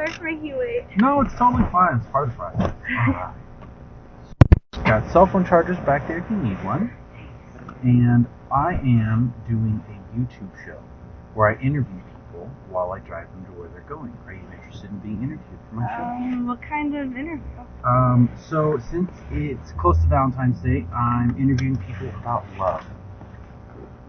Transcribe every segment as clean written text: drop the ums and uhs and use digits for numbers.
sorry for making you wait. No, it's totally fine. It's part of the process. Got cell phone chargers back there if you need one. And I am doing a YouTube show where I interview people while I drive them to where they're going. Are you interested in being interviewed for my show? What kind of interview? So since it's close to Valentine's Day, I'm interviewing people about love.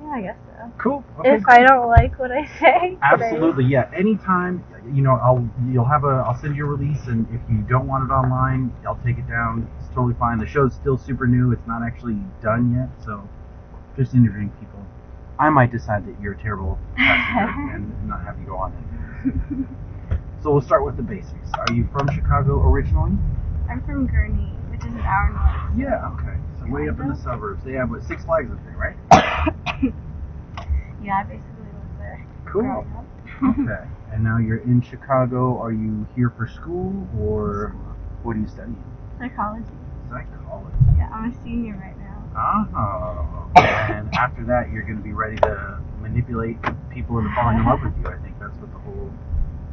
Yeah, I guess so. Cool. Okay. If I don't like what I say. Absolutely, yeah. Anytime, I'll send you a release, and if you don't want it online, I'll take it down. It's totally fine. The show's still super new. It's not actually done yet, so just interviewing people. I might decide that you're a terrible passenger and not have you go on it. So we'll start with the basics. Are you from Chicago originally? I'm from Gurnee, which is an hour north. Yeah, okay. So way up in the suburbs. They have, Six Flags up there, right? Yeah, I basically live there. Cool. Okay. And now you're in Chicago. Are you here for school, or what are you studying? Psychology. Psychology. Yeah, I'm a senior right now. Oh. And after that, you're going to be ready to manipulate people into falling in love with you. I think that's what the whole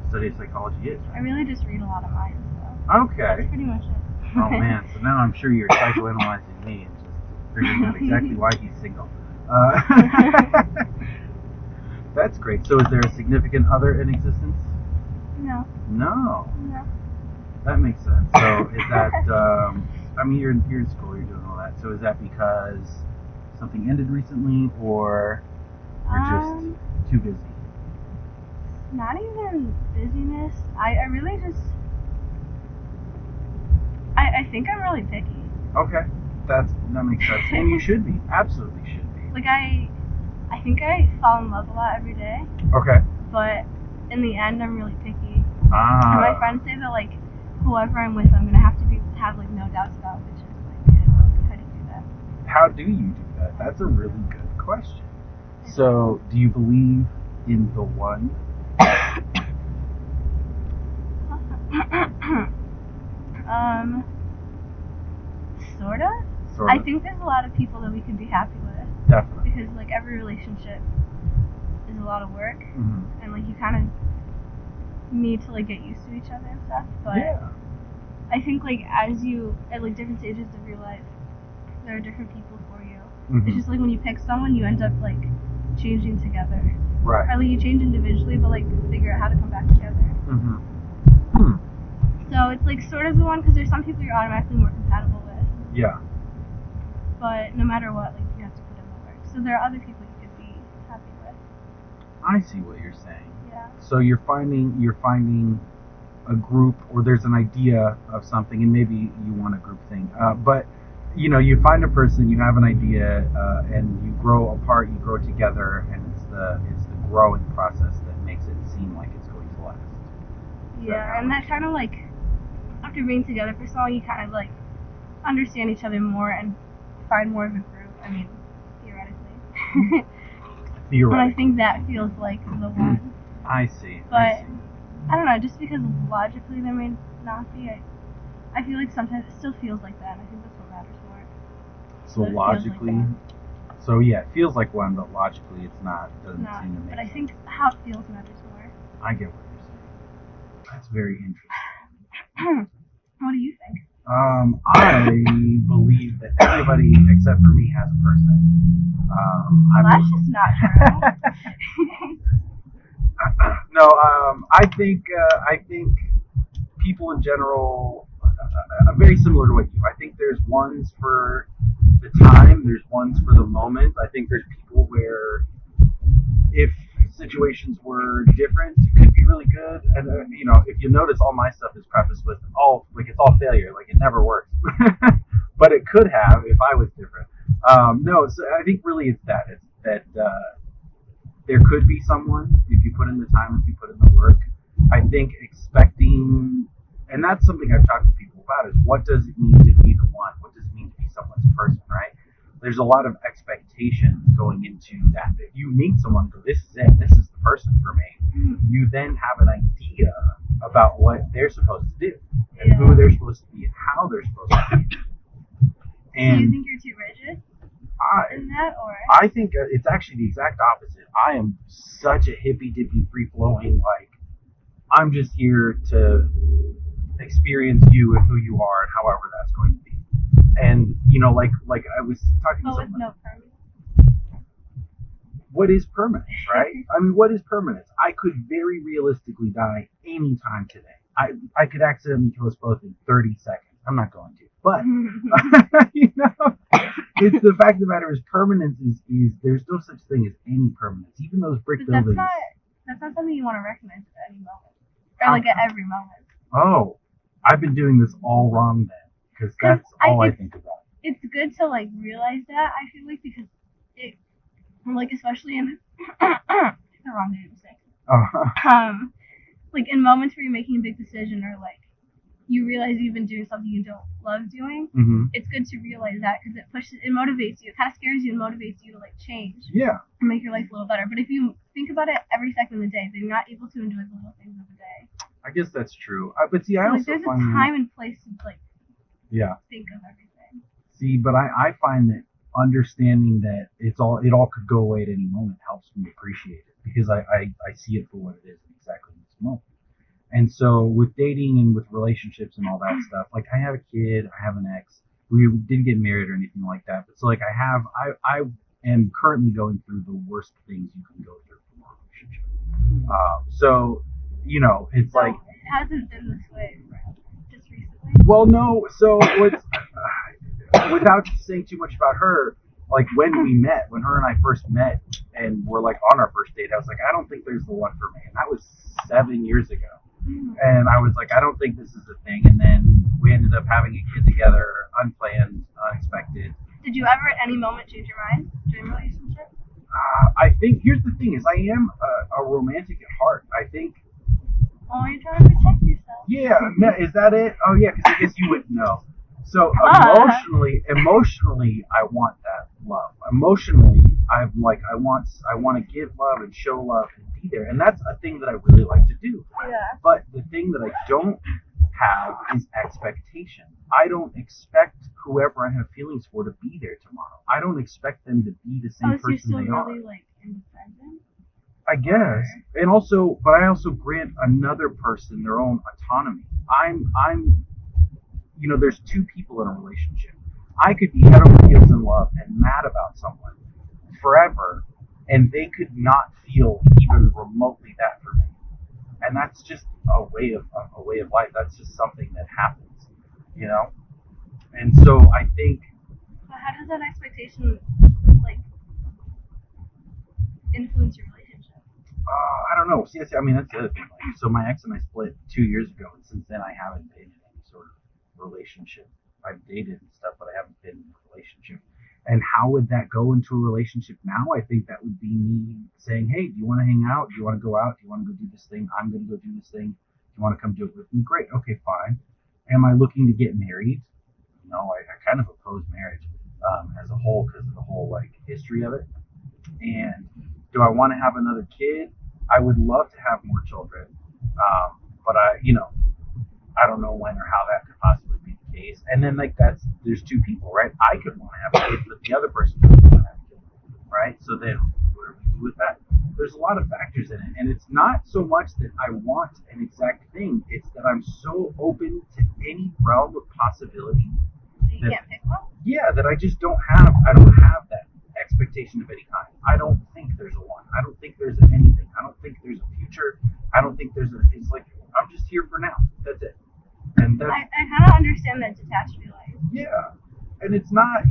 study of psychology is, right? I really just read a lot of minds, so. Okay. That's pretty much it. Oh, man. So now I'm sure you're psychoanalyzing me and just figuring out exactly why he's single. That's great. So is there a significant other in existence? No. No. No. That makes sense. So is that, you're in school, you're doing all that. So is that because something ended recently, or you're just too busy? Not even busyness. I really just... I think I'm really picky. Okay. That makes sense. And you should be. Absolutely should be. Like, I think I fall in love a lot every day. Okay. But in the end, I'm really picky. Ah. And my friends say that, like, whoever I'm with, I'm gonna have like no doubts about, which is like, how do you do that? How do you do that? That's a really good question. So, do you believe in the one? Sorta. Sort of. I think there's a lot of people that we could be happy with. Definitely. Because, like, every relationship is a lot of work. Mm-hmm. And, like, you kind of need to, like, get used to each other and stuff. But yeah. I think, like, as you, at, like, different stages of your life, there are different people for you. Mm-hmm. It's just, like, when you pick someone, you end up, like, changing together. Right. Or, like, you change individually, but, like, figure out how to come back together. Mm-hmm. So it's, like, sort of the one, because there's some people you're automatically more compatible with. Yeah. But no matter what, like, you have to put in the work. So there are other people you could be happy with. I see what you're saying. Yeah. So you're finding a group, or there's an idea of something, and maybe you want a group thing. But you find a person, you have an idea, and you grow apart, you grow together, and it's the growing process that makes it seem like it's going to last. Yeah, and that kind of like, after being together for so long, you kind of like understand each other more and find more of a group. I mean, theoretically. But I think that feels like the one. I see. But I don't know, just because logically there may not be, I feel like sometimes it still feels like that, and I think that's what matters more. So logically, it feels like one, but logically it's not. Doesn't seem to make But I sense. think how it feels matters more. I get what you're saying. That's very interesting. What do you think? I believe that everybody except for me has a person. That's just not true. No, I think people in general are very similar to what you. I think there's ones for the time, there's ones for the moment. I think there's people where if situations were different, it could be really good. And if you notice, all my stuff is prefaced with it's all failure, like it never works. But it could have if I was different. No, so I think really it's that. It's that there could be someone if you put in the time, if you put in the work. I think expecting, and that's something I've talked to people about, is what does it mean to be the one? What does it mean to be someone's person, right? There's a lot of expectation going into that. If you meet someone and go, this is it, this is the person for me, you then have an idea about what they're supposed to do, and who they're supposed to be, and how they're supposed to be. And do you think you're too rigid in that, or? I think it's actually the exact opposite. I am such a hippy-dippy, free-flowing, like, I'm just here to experience you and who you are and however that's going to be. And like I was talking to But with someone. no permanence. What is permanence, right? I mean, what is permanence? I could very realistically die anytime today. I could accidentally kill us both in 30 seconds. I'm not going to. But, it's the fact of the matter is permanence is there's no such thing as any permanence. Even those brick But buildings. that's not something you want to recognize at any moment. Or like at every moment. Oh, I've been doing this all wrong then. Because that's all I think about. It's good to like realize that, I feel like, because it, like, especially in the wrong day to say. Like in moments where you're making a big decision or like you realize you've been doing something you don't love doing, it's good to realize that because it motivates you. It kind of scares you and motivates you to like change. Yeah. And make your life a little better. But if you think about it every second of the day, then you're not able to enjoy the little things of the day. I guess that's true. But see, I like, also there's find a time and place to like think of everything. See, but I find that understanding that it all could go away at any moment helps me appreciate it because I see it for what it is exactly in this moment. And so with dating and with relationships and all that stuff, like I have a kid, I have an ex, we didn't get married or anything like that, but so like I am currently going through the worst things you can go through from a relationship. So it's like it hasn't been this way just recently. Well, no. So without saying too much about her, like when her and I first met, and we're like on our first date, I was like, I don't think there's the one for me, and that was 7 years ago. And I was like, I don't think this is a thing. And then we ended up having a kid together, unplanned, unexpected. Did you ever at any moment change your mind during a relationship? I think here's the thing: is I am a romantic at heart. I think. Oh, you're trying to protect yourself. Yeah, is that it? Oh yeah, because I guess you wouldn't know. So emotionally, I want that love. Emotionally, I'm like, I want to give love and show love and be there, and that's a thing that I really like to do. Yeah. But the thing that I don't have is expectation. I don't expect whoever I have feelings for to be there tomorrow. I don't expect them to be the same person they are. Really like independent? I guess, and also, but I also grant another person their own autonomy. I'm there's two people in a relationship. I could be head over heels in love and mad about someone forever, and they could not feel even remotely that for me. And that's just a way of life. That's just something that happens, And so I think. But how does that expectation like influence your relationship? I don't know. See, I mean, that's the other thing. Like, so my ex and I split 2 years ago, and since then I haven't been in any sort of relationship. I've dated and stuff, but I haven't been in a relationship. And how would that go into a relationship now? I think that would be me saying, hey, do you want to hang out? Do you want to go out? Do you want to go do this thing? I'm going to go do this thing. Do you want to come do it with me? Great. Okay, fine. Am I looking to get married? No, I kind of oppose marriage as a whole because of the whole like history of it. And do I want to have another kid? I would love to have more children, but I don't know when or how that could possibly be the case. And then there's two people, right? I could want to have a kid, but the other person doesn't want to have a kid, right? So then what do we do with that? There's a lot of factors in it, and it's not so much that I want an exact thing; it's that I'm so open to any realm of possibility. You can't pick one? Yeah, that I just don't have that expectation of any kind. I don't think there's a one. I don't think there's anything. I don't think there's a future. I don't think it's like, I'm just here for now. That's it. And that's, I kind of understand that detached feeling. Yeah. And it's not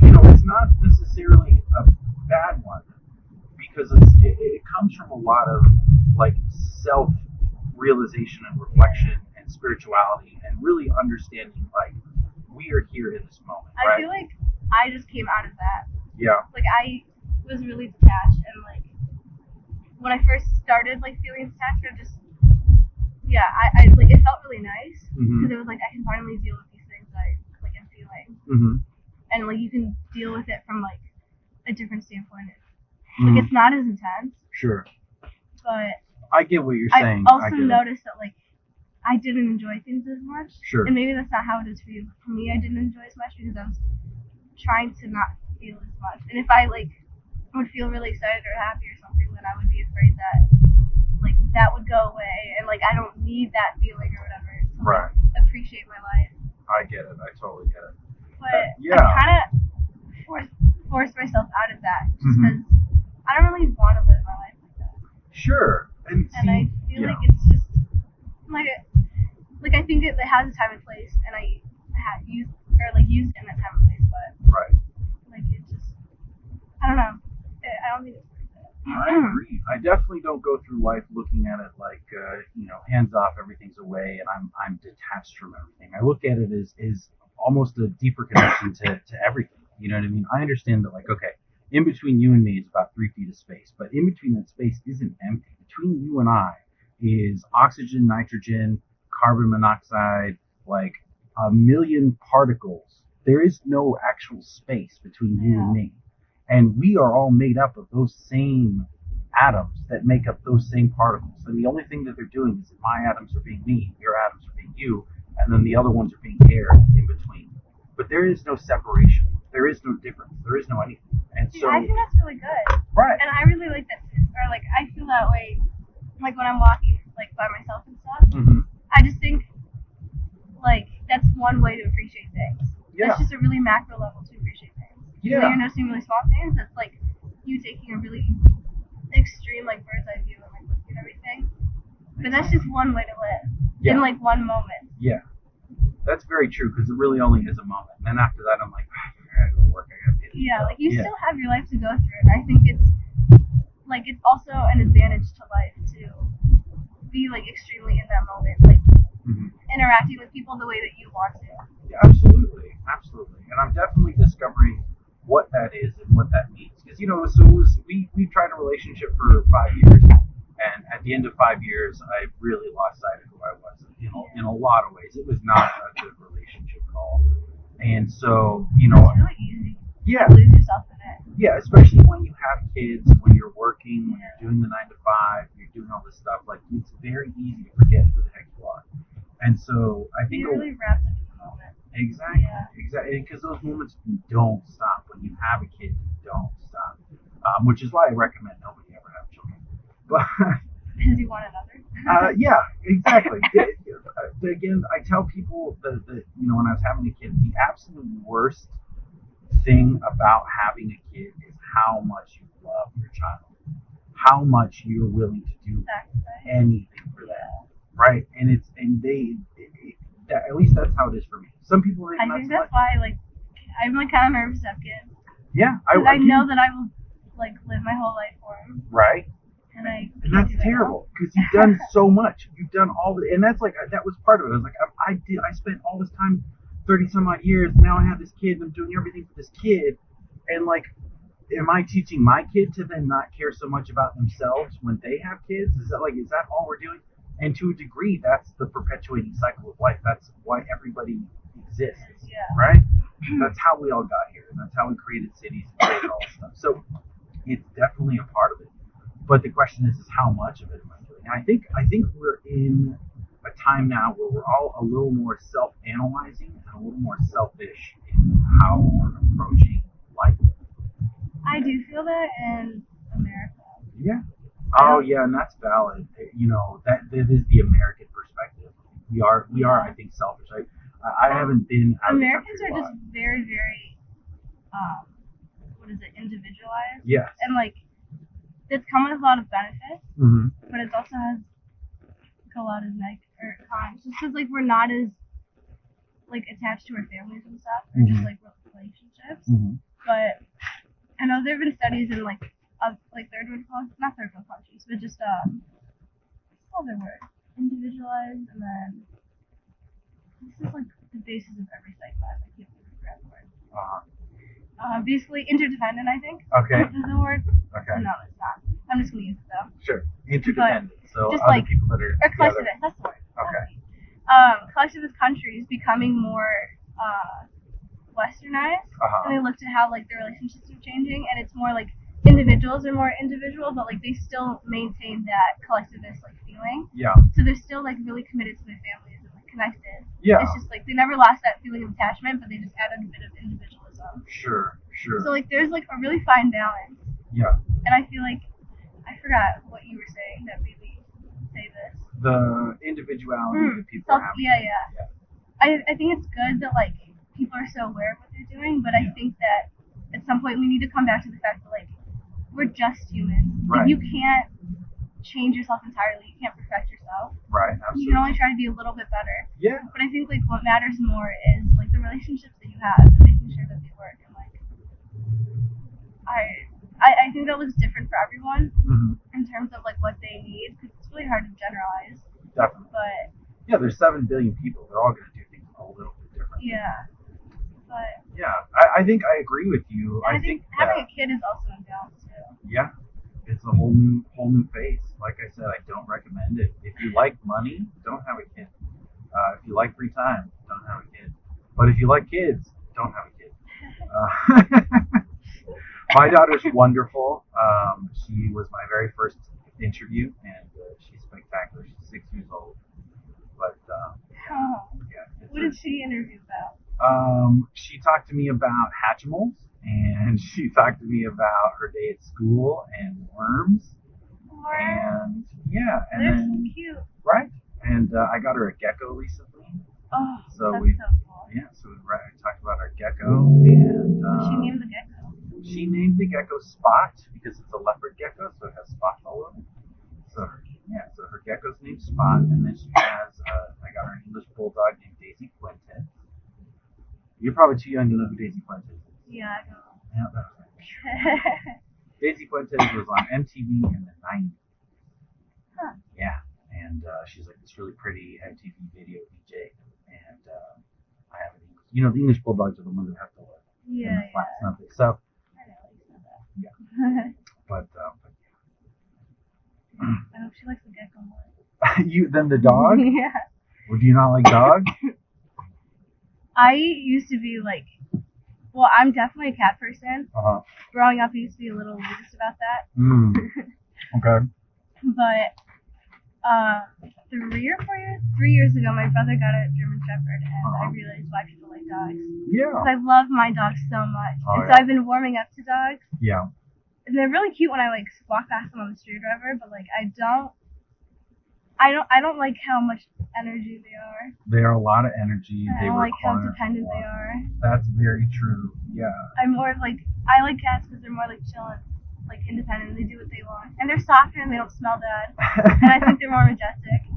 necessarily a bad one because it comes from a lot of like self-realization and reflection and spirituality and really understanding like we are here in this moment. I feel like I just came out of that. Yeah. Like I was really detached, and like when I first started like feeling detached, I like it felt really nice because it was like I can finally deal with these things I like I'm feeling, and like you can deal with it from like a different standpoint. Like it's not as intense. Sure. But I get what you're saying. I also noticed that like I didn't enjoy things as much. Sure. And maybe that's not how it is for you. For me, I didn't enjoy as much because I was trying to not feel as much. And if I like would feel really excited or happy or something, then I would be afraid that like that would go away, and like I don't need that feeling or whatever to Right. appreciate my life. I get it. I totally get it. But yeah. I kind of forced myself out of that just Mhm. because I don't really want to live my life like that. Sure. And I feel like it's just like I think it has a time and place, and I had used it in that time and place, but right. like it just I don't know. I don't think it's worth it. I agree. I definitely don't go through life looking at it like hands off, everything's away, and I'm detached from everything. I look at it as almost a deeper connection to everything. You know what I mean? I understand that, like, okay, in between you and me is about 3 feet of space, but in between that space isn't empty. Between you and I is oxygen, nitrogen, carbon monoxide, like a million particles. There is no actual space between you and me. And we are all made up of those same atoms that make up those same particles. And the only thing that they're doing is that my atoms are being me, your atoms are being you, and then the other ones are being air in between. But there is no separation. There is no difference. There is no anything. And so I think that's really good. Right. And I really like that, or like I feel that way, like when I'm walking like by myself and stuff. Mm-hmm. I just think like that's one way to appreciate things. Yeah. That's just a really macro level to appreciate things. Yeah. When you're noticing really small things, that's like you taking a really extreme like bird's eye view and like looking at everything. But that's just one way to live in like one moment. Yeah. That's very true, because it really only is a moment. And then after that, I'm like, I gotta go to work. I gotta pay this bill. Like you still have your life to go through, and I think it's also an advantage to life to be like extremely in that moment, like interacting with people the way that you want to. Yeah, absolutely. And I'm definitely discovering what that is and what that means. Because we tried a relationship for 5 years, and at the end of 5 years, I really lost sight of who I was. In a lot of ways, it was not a good relationship at all. And so, it's really easy. Yeah. To lose yourself in it. Yeah, especially when you have kids, when you're working, when you're doing the 9 to 5, you're doing all this stuff. Like, it's very easy to forget who the heck you are. And so I think you're really wrapped up in the moment. Exactly. Yeah. Exactly. Because those moments don't stop. When you have a kid, you don't stop. Which is why I recommend nobody ever have children. But because you want another. Yeah, exactly. Again, I tell people that when I was having a kid, the absolute worst thing about having a kid is how much you love your child, how much you're willing to do anything for them, right? And at least that's how it is for me. Some people I think that's why I'm kind of nervous to have kids. Yeah, I know that I will live my whole life for them. Right. And that's terrible, because you've done so much. You've done all the, and that's that was part of it. I was like, I spent all this time, 30 some odd years. Now I have this kid, and I'm doing everything for this kid, and am I teaching my kid to then not care so much about themselves when they have kids? Is that all we're doing? And to a degree, that's the perpetuating cycle of life. That's why everybody exists, right? That's how we all got here, and that's how we created cities and created all this stuff. So it's definitely a part of it. But the question is how much of it am I doing? And I think we're in a time now where we're all a little more self-analyzing and a little more selfish in how we're approaching life. I do feel that in America. Yeah. Oh, yeah, and that's valid. That is the American perspective. We are, I think, selfish. I haven't been out Americans of the country are just very, very, individualized. Yes. And it's come with a lot of benefits, but it also has a lot of cons. Just because we're not as attached to our families and stuff, or just relationships. But I know there have been studies in third world countries, not third world countries, but just what's the other word? Individualized, and then this is the basis of every psych class. I can't remember the word. Basically interdependent, I think. Okay. Is the word. Okay. No, it's not. I'm just gonna use it though. Sure. Interdependent. So just other people that are or collectivist. That's the word. Okay. Collectivist countries becoming more westernized, and they looked at how their relationships are changing, and it's more individuals are more individual, but they still maintain that collectivist feeling. Yeah. So they're still really committed to their families and connected. Yeah. It's just they never lost that feeling of attachment, but they just added a bit of individualism. Sure. So there's a really fine balance. Yeah. And I feel I forgot what you were saying that made me say this. the individuality that people are having. Yeah. I think it's good that like people are so aware of what they're doing, but I think that at some point we need to come back to the fact that like we're just humans. Right. Like you can't change yourself entirely. You can't perfect yourself. Right. Absolutely. You can only try to be a little bit better. Yeah. But I think like what matters more is like the relationships that you have and making sure that they work. And like I think that looks different for everyone in terms of like what they need, because it's really hard to generalize. Definitely. But yeah, there's 7 billion people. They're all going to do things a little bit different. yeah. But yeah, I think I agree with you. I think having a kid is also a balance too. Yeah, it's a whole new phase. Like I said, I don't recommend it. If you like money, don't have a kid. If you like free time, don't have a kid. But if you like kids, don't have a kid. My daughter's wonderful. She was my very first interview, and she's spectacular. She's 6 years old. But yeah. What did she interview about? She talked to me about Hatchimals, and she talked to me about her day at school and worms. And yeah, and they're then, so cute. Right. And I got her a gecko recently. Oh, so that's we so cool. Yeah, so we talked about our gecko, and she named the gecko. She named the gecko Spot because it's a leopard gecko, so it has spots all over it. So yeah, so her gecko's named Spot, and then she has I got her an English bulldog named Daisy Fuentes. You're probably too young to know who Daisy Fuentes is. Yeah, I know. Yeah, that's right. Daisy Fuentes was on MTV in the 90s. Huh. Yeah, and she's like this really pretty MTV video DJ, and I have an English. You know, the English bulldogs are the ones that have to live in the flat something. So. I know, you said that. Yeah. But I hope she likes the gecko more. Then the dog? Yeah. Or do you not like dogs? I used to be like, well, I'm definitely a cat person. Growing up, I used to be a little elitist about that. Okay. But 3 years ago, my brother got a German Shepherd, and I realized why people like dogs. Yeah. Because I love my dogs so much. And so I've been warming up to dogs. Yeah. And they're really cute when I like walk past them on the street or whatever, but like I don't like how much energy they are. They are a lot of energy. I don't like how dependent they are. That's very true. Yeah. I'm more of like, I like cats because they're more like chill and like independent. They do what they want, and they're softer and they don't smell bad. And I think they're more majestic.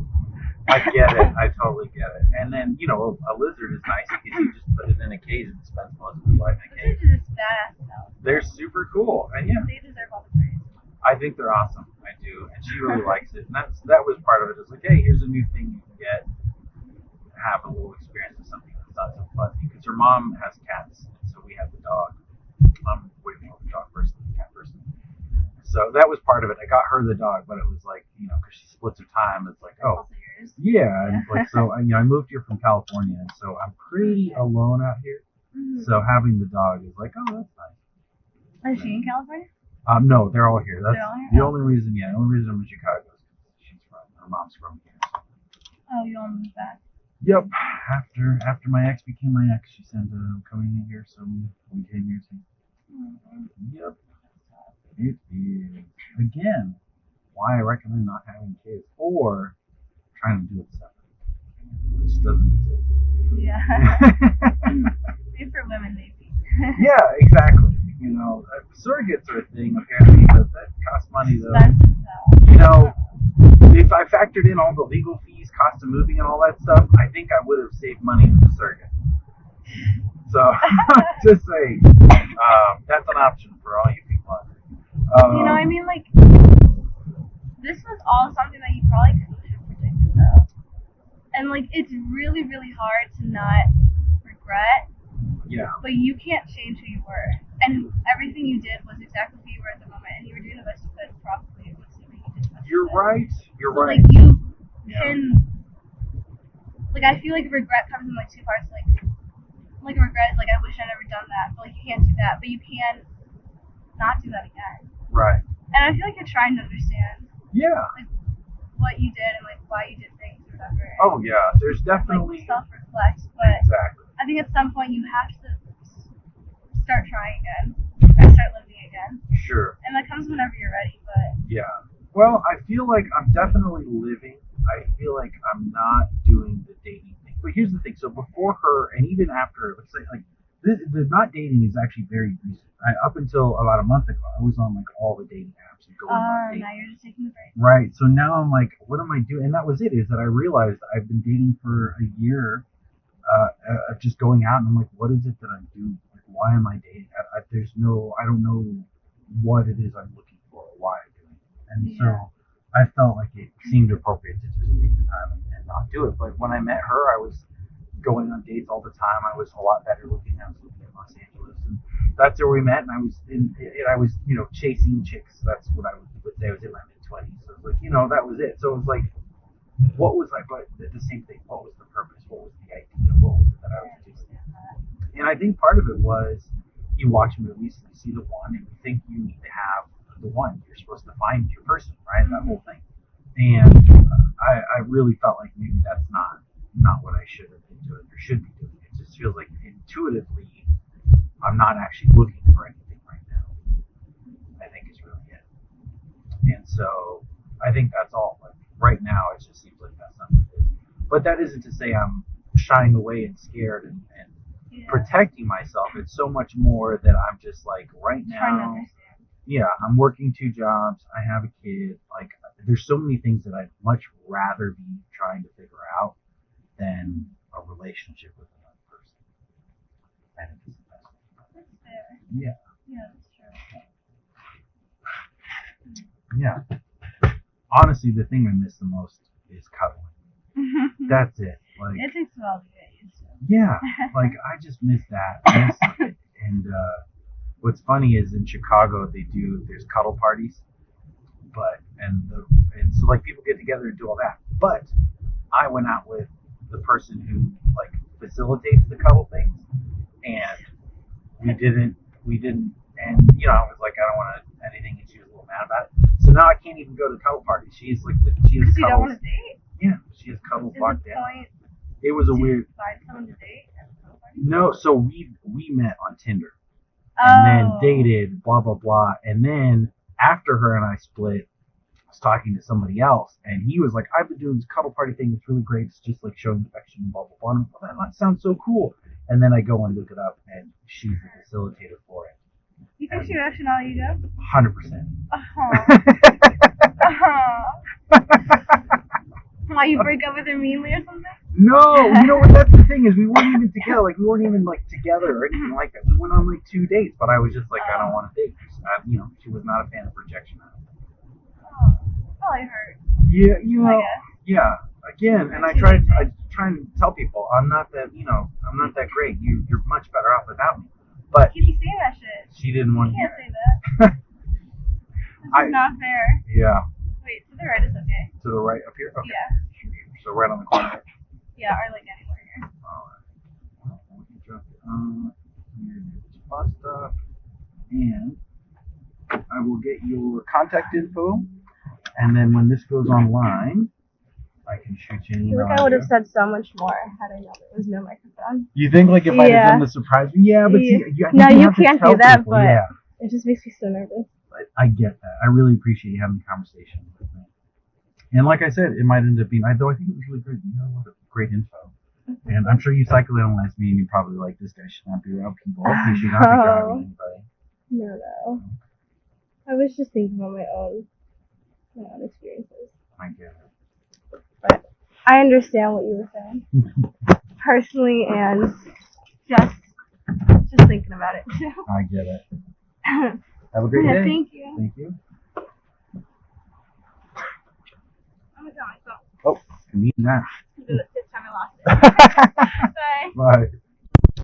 I get it. I totally get it. And then, you know, a lizard is nice because you just put it in a cage and spends most of his life in a cage. Lizards are just badass though. They're super cool, and yeah. They deserve all the praise. I think they're awesome. I do, and she really likes it. And that was part of it. It's like, hey, here's a new thing you can get, have a little experience with something that's not so fuzzy. Because her mom has cats, and so we have the dog. I'm way more of a dog person than a cat person. So that was part of it. I got her the dog, but it was like, you know, because she splits her time. It's like, oh, yeah, and like so. You know, I moved here from California, and so I'm pretty alone out here. So having the dog is like, oh, that's nice. Is she in California? No, they're all here. That's all here? the only reason. Yeah, the only reason I'm in Chicago is because her mom's from here. Oh, you all moved back. Yep. After my ex became my ex, she said, I'm coming in here, so we came here too. Yep. It is, again, why I recommend not having kids or trying to do it separate, which doesn't exist. Yeah. Maybe for women, maybe. Yeah, exactly. You know, surrogates are a thing apparently, but that costs money though. You know, if I factored in all the legal fees, cost of moving, and all that stuff, I think I would have saved money with a surrogate. So, just saying, that's an option for all you people out there. You know, I mean, like, this was all something that you probably couldn't have predicted, though. And, like, it's really, really hard to not regret. Yeah. But you can't change who you were. And everything you did was exactly who you were at the moment. And you were doing the best you could, probably, with something you did the best You're you could. right. You're so, right. Like, you can... Like, I feel like regret comes in, like, two parts. Like a regret is, like, I wish I'd never done that. But, like, you can't do that. But you can not do that again. Right. And I feel like you're trying to understand. Yeah. Like, what you did and, like, why you did things or whatever. Oh, yeah. There's definitely... Like, self-reflect. But exactly. I think at some point you have to start trying again. Or start living again. Sure. And that comes whenever you're ready, but... Yeah. Well, I feel like I'm definitely living I feel like I'm not doing the dating thing. But here's the thing. So before her, and even after, let's say, like, the not dating is actually very recent. Up until about a month ago, I was on like all the dating apps and going on dates. Now you're just taking the break. Right. So now I'm like, what am I doing? And that was it. Is that I realized I've been dating for a year, just going out, and I'm like, what is it that I'm doing? Like, why am I dating? I don't know what it is I'm looking for or why I'm doing it. And so I felt like it seemed appropriate to just take the time and not do it. But when I met her, I was going on dates all the time. I was a lot better looking. I was living in Los Angeles, and that's where we met. And I was chasing chicks. That's what I would say. I was in my mid-20s. So it was like, that was it. So it was like, what was like, but the same thing. What was the purpose? What was the idea? What was it that I was doing? And I think part of it was you watch movies and you see the one, and you think you need to have the one. You're supposed to find your person, right? That whole thing. And I really felt like maybe that's not what I should have been doing or should be doing. It just feels like intuitively I'm not actually looking for anything right now. I think is really it. And so I think that's all. Like right now, it just seems like that's not what it is. But that isn't to say I'm shying away and scared and protecting myself. It's so much more that I'm just like right now. Yeah, I'm working 2 jobs. I have a kid. Like, there's so many things that I'd much rather be trying to figure out than a relationship with another person. I think it's the best. That's fair. Yeah. Yeah, that's true. Yeah. Honestly, the thing I miss the most is cuddling. That's it. Like, it takes a while to get used to. Yeah, like I just miss that. And what's funny is in Chicago there's cuddle parties, and so like people get together and do all that. But I went out with the person who like facilitates the cuddle things, and we didn't, and I was like, I don't want anything, and she was a little mad about it. So now I can't even go to cuddle parties. She has cuddles. You don't want to date? Yeah, she has cuddles locked down. Point it was a weird. Find someone to date at a cuddle party? No, so we met on Tinder. And then dated, blah, blah, blah. And then after her and I split, I was talking to somebody else. And he was like, I've been doing this cuddle party thing. It's really great. It's just like showing affection, blah, blah, blah. And I'm like, that sounds so cool. And then I go and look it up, and she's the facilitator for it. You think she knows Chanel you do? 100%. Why, you break up with her meanly or something? No, what? That's the thing is we weren't even together. Like we weren't even like together or anything like that. We went on like 2 dates, but I was just like, I don't want to date. She was not a fan of rejection. Probably hurt. Yeah, yeah. Again, and I try and tell people I'm not that great. You're much better off without me. But you keep saying that shit. She didn't want to. You can't say that. This is not fair. Yeah. Wait, to the right is okay. To the right up here? Okay. Yeah. So right on the corner. Yeah, or like anywhere here. Alright. Well, we can drop it here's spot stuff. And I will get your contact info. And then when this goes online, I can shoot you an email. I think I would have said so much more had I known there was no microphone. You think like if I had done the surprise? Yeah, but see, no, you can't do that, people. But it just makes me so nervous. I get that. I really appreciate you having the conversation with me. And like I said, it might end up being, though I think it was really good. You know, a lot of great info. And I'm sure you psychoanalyzed me and you're probably like, this guy should not be around people. He should not be driving anybody. No. I was just thinking about my own experiences. I get it. But I understand what you were saying. Personally and just thinking about it. I get it. Have a great day. Thank you. Thank you. I'm gonna tell myself. Oh, I need that. This time I lost it. Bye. Bye.